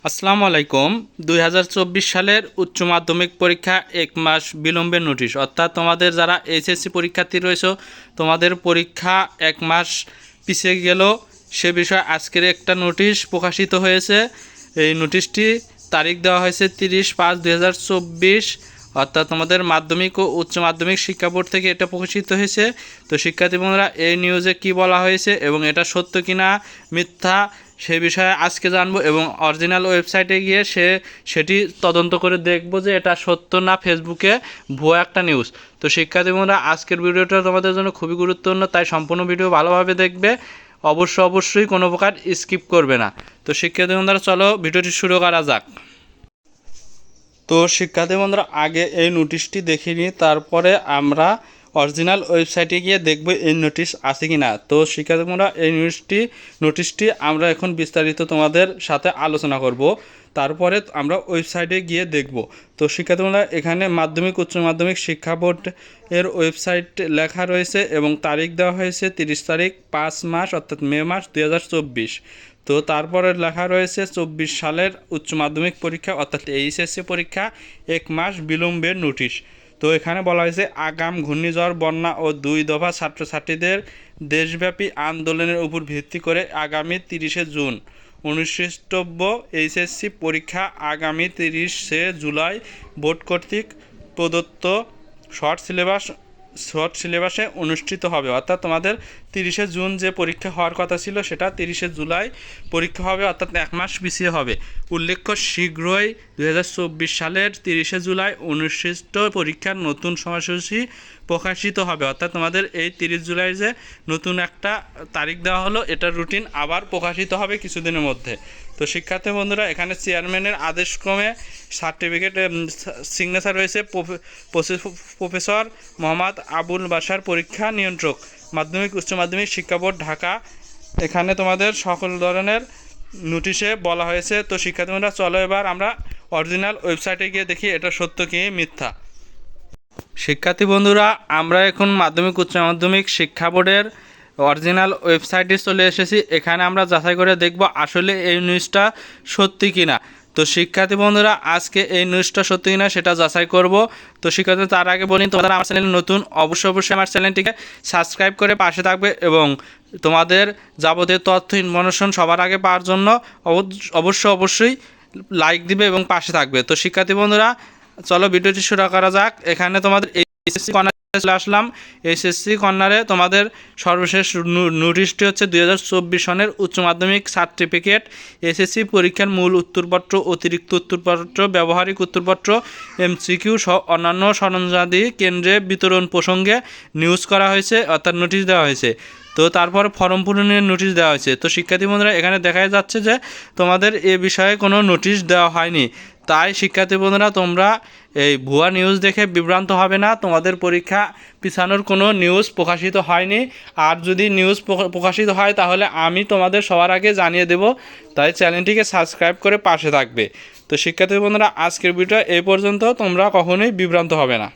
আসসালামু আলাইকুম। 2024 সালের উচ্চ মাধ্যমিক পরীক্ষা 1 মাস বিলম্বের নোটিশ, অর্থাৎ তোমাদের যারা এইচএসসি পরীক্ষার্থী রয়েছে তোমাদের পরীক্ষা 1 মাস পিছিয়ে গেল, সে বিষয়ে আজকের একটা নোটিশ প্রকাশিত হয়েছে। এই নোটিশটি তারিখ দেওয়া হয়েছে 30/5/2024, অর্থাৎ তোমাদের মাধ্যমিক ও উচ্চ মাধ্যমিক শিক্ষা বোর্ড থেকে এটা প্রকাশিত হয়েছে। তো শিক্ষার্থী বন্ধুরা, এই নিউজে কি বলা হয়েছে এবং এটা সত্য কিনা মিথ্যা সে বিষয়ে আজকে জানবো এবং অরিজিনাল ওয়েবসাইটে গিয়ে সেটি তদন্ত করে দেখব যে এটা সত্য না ফেসবুকে ভুয়া একটা নিউজ। তো শিক্ষার্থী বন্ধুরা, আজকের ভিডিওটা তোমাদের জন্য খুবই গুরুত্বপূর্ণ, তাই সম্পূর্ণ ভিডিও ভালোভাবে দেখবে, অবশ্যই কোনো প্রকার স্কিপ করবে না। তো শিক্ষার্থী বন্ধুরা, চলো ভিডিওটি শুরু করা যাক। তো শিক্ষার্থী বন্ধুরা, আগে এই নোটিশটি দেখে নিই, তারপরে আমরা অরিজিনাল ওয়েবসাইটে গিয়ে দেখব এই নোটিশ আছে কি না। তো শিক্ষার্থী বন্ধুরা, এই নোটিশটি আমরা এখন বিস্তারিত তোমাদের সাথে আলোচনা করব, তারপরে আমরা ওয়েবসাইটে গিয়ে দেখব। তো শিক্ষার্থী বন্ধুরা, এখানে মাধ্যমিক উচ্চ মাধ্যমিক শিক্ষা বোর্ড এর ওয়েবসাইট লেখা রয়েছে এবং তারিখ দেওয়া হয়েছে 30 তারিখ 5 মাস অর্থাৎ মে মাস 2024। তো তারপরে লেখা রয়েছে 24 সালের উচ্চ মাধ্যমিক পরীক্ষা অর্থাৎ এইচএসসি পরীক্ষা 1 মাস বিলম্বের নোটিশ। তো এখানে বলা হয়েছে আগাম ঘূর্ণিঝড়, বন্যা ও 2 দফা ছাত্রছাত্রীদের দেশব্যাপী আন্দোলনের উপর ভিত্তি করে আগামী 30 জুন অনুষ্ঠিতব্য এইচএসসি পরীক্ষা আগামী 30 জুলাই বোর্ড কর্তৃক প্রদত্ত শর্ট সিলেবাসে অনুষ্ঠিত হবে। অর্থাৎ তোমাদের 30 জুন যে পরীক্ষা হওয়ার কথা ছিল সেটা 30 জুলাই পরীক্ষা হবে, অর্থাৎ 1 মাস পিছিয়ে হবে। উল্লেখ্য, শীঘ্রই 2024 সালের 30 জুলাই অনুষ্ঠিত পরীক্ষার নতুন সময়সূচি প্রকাশিত হবে। অর্থাৎ তোমাদের এই 30 জুলাই যে নতুন একটা তারিখ দেওয়া হলো, এটার রুটিন আবার প্রকাশিত হবে কিছুদিনের মধ্যে। তো শিক্ষার্থী বন্ধুরা, এখানে চেয়ারম্যানের আদেশক্রমে সার্টিফিকেট সিগনেচার রয়েছে প্রফেসর মোহাম্মদ আবুল বাশার, পরীক্ষা নিয়ন্ত্রক, মাধ্যমিক উচ্চ মাধ্যমিক শিক্ষা বোর্ড, ঢাকা। এখানে তোমাদের সকল ধরনের নোটিশে বলা হয়েছে। তো শিক্ষার্থী বন্ধুরা, চলো এবার আমরা অরিজিনাল ওয়েবসাইটে গিয়ে দেখি এটা সত্য কি মিথ্যা। শিক্ষার্থী বন্ধুরা, আমরা এখন মাধ্যমিক উচ্চ মাধ্যমিক শিক্ষা বোর্ডের অরিজিনাল ওয়েবসাইটে চলে এসেছি। এখানে আমরা যাচাই করে দেখব আসলে এই নিউজটা সত্যি কিনা। তো শিক্ষার্থী বন্ধুরা, আজকে এই নিউজটা সত্যি কিনা সেটা যাচাই করব। তো শিক্ষার্থী, তার আগে বলি, তোমাদের আমার চ্যানেল নতুন, অবশ্যই আমার চ্যানেলটিকে সাবস্ক্রাইব করে পাশে থাকবে এবং তোমাদের যাবতীয় তথ্য ইনফরমেশন সবার আগে পাওয়ার জন্য অবশ্যই লাইক দিবে এবং পাশে থাকবে। তো শিক্ষার্থী বন্ধুরা, চলো ভিডিওটি শুরু করা যাক। এখানে তোমাদের এইচএসসি কর্নারে চলে আসলাম। এইচএসসি কর্নারে তোমাদের সর্বশেষ নোটিশটি হচ্ছে 2024 সনের উচ্চ মাধ্যমিক সার্টিফিকেট এসএসসি পরীক্ষার মূল উত্তরপত্র, অতিরিক্ত উত্তরপত্র, ব্যবহারিক উত্তরপত্র, এমসিকিউ সহ অন্যান্য সরঞ্জামাদি কেন্দ্রে বিতরণ প্রসঙ্গে নিউজ করা হয়েছে, অর্থাৎ নোটিশ দেওয়া হয়েছে। তো তারপর ফর্ম পূরণের নোটিশ দেওয়া হয়েছে। তো শিক্ষার্থী বন্ধুরা, এখানে দেখা যাচ্ছে যে তোমাদের এ বিষয়ে কোনো নোটিশ দেওয়া হয়নি। তাই শিক্ষার্থী বন্ধুরা, তোমরা এই ভুয়া নিউজ দেখে বিভ্রান্ত হবে না। তোমাদের পরীক্ষা পিছানোর কোনো নিউজ প্রকাশিত হয়নি। আর যদি নিউজ প্রকাশিত হয় তাহলে আমি তোমাদের সবার আগে জানিয়ে দেব। তাই চ্যানেলটিকে সাবস্ক্রাইব করে পাশে থাকবে। তো শিক্ষার্থী বন্ধুরা, আজকের ভিডিও এই পর্যন্ত। তোমরা কখনোই বিভ্রান্ত হবে না।